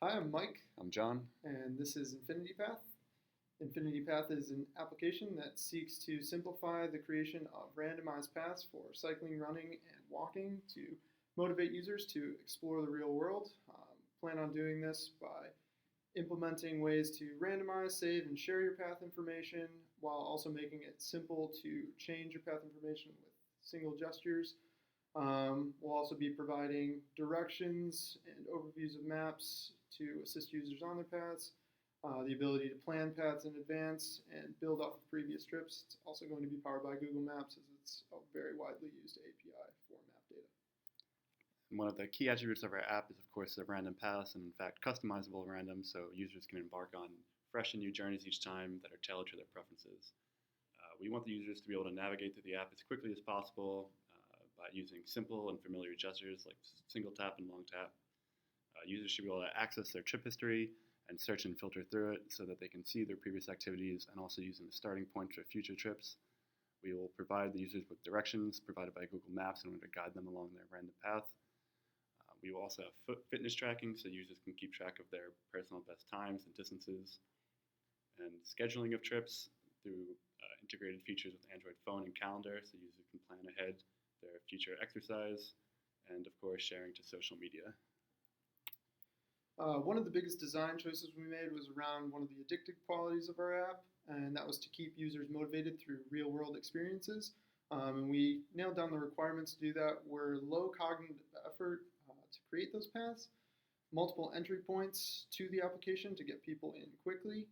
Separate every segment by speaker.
Speaker 1: Hi, I'm Mike,
Speaker 2: I'm John.
Speaker 1: and this is Infinity Path. Infinity Path is an application that seeks to simplify the creation of randomized paths for cycling, running, and walking to motivate users to explore the real world. Plan on doing this by implementing ways to randomize, save, and share your path information while also making it simple to change your path information with single gestures. We'll also be providing directions and overviews of maps to assist users on their paths, the ability to plan paths in advance and build off of previous trips. It's also going to be powered by Google Maps as it's a very widely used API for map data.
Speaker 2: And one of the key attributes of our app is, of course, the random paths and, in fact, customizable random, so users can embark on fresh and new journeys each time that are tailored to their preferences. We want the users to be able to navigate through the app as quickly as possible by using simple and familiar gestures like single tap and long tap. Users should be able to access their trip history and search and filter through it so that they can see their previous activities and also use them as starting points for future trips. We will provide the users with directions provided by Google Maps in order to guide them along their random path. We will also have fitness tracking so users can keep track of their personal best times and distances, and scheduling of trips through integrated features with Android phone and calendar so users can plan ahead their future exercise, and of course sharing to social media.
Speaker 1: One of the biggest design choices we made was around one of the addictive qualities of our app, and that was to keep users motivated through real world experiences. And we nailed down the requirements to do that were low cognitive effort to create those paths, multiple entry points to the application to get people in quickly,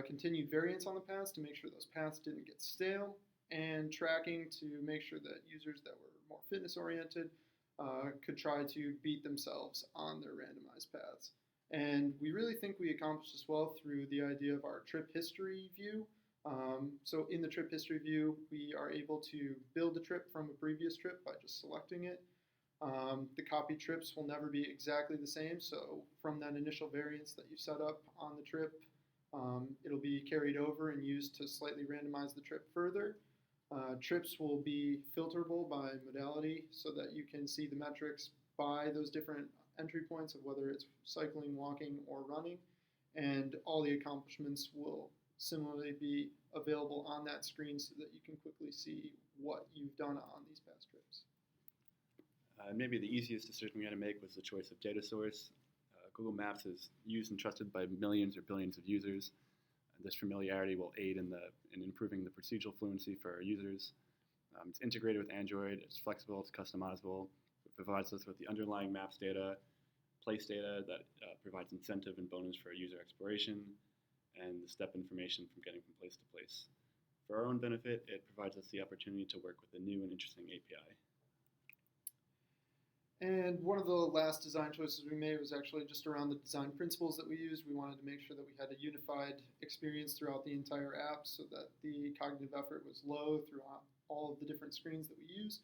Speaker 1: continued variance on the paths to make sure those paths didn't get stale, and tracking to make sure that users that were more fitness oriented could try to beat themselves on their randomized paths. And we really think we accomplished this well through the idea of our trip history view. So in the trip history view, we are able to build a trip from a previous trip by just selecting it. The copy trips will never be exactly the same, so from that initial variance that you set up on the trip, it'll be carried over and used to slightly randomize the trip further. Trips will be filterable by modality so that you can see the metrics by those different entry points of whether it's cycling, walking, or running, and all the accomplishments will similarly be available on that screen so that you can quickly see what you've done on these past trips.
Speaker 2: Maybe the easiest decision we had to make was the choice of data source. Google Maps is used and trusted by millions or billions of users. This familiarity will aid in improving the procedural fluency for our users. It's integrated with Android, it's flexible, it's customizable. It provides us with the underlying maps data, place data that provides incentive and bonus for user exploration, and the step information from getting from place to place. For our own benefit, it provides us the opportunity to work with a new and interesting API.
Speaker 1: And one of the last design choices we made was actually just around the design principles that we used. We wanted to make sure that we had a unified experience throughout the entire app so that the cognitive effort was low throughout all of the different screens that we use.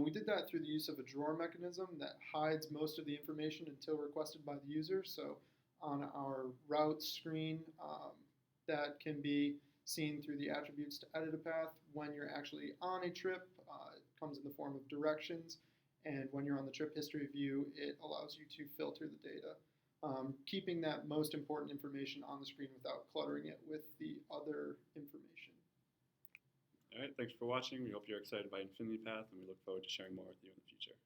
Speaker 1: We did that through the use of a drawer mechanism that hides most of the information until requested by the user. So on our route screen, that can be seen through the attributes to edit a path. When you're actually on a trip, it comes in the form of directions. And when you're on the trip history view, it allows you to filter the data, keeping that most important information on the screen without cluttering it with the other information.
Speaker 2: All right, thanks for watching. We hope you're excited by Infinity Path, and we look forward to sharing more with you in the future.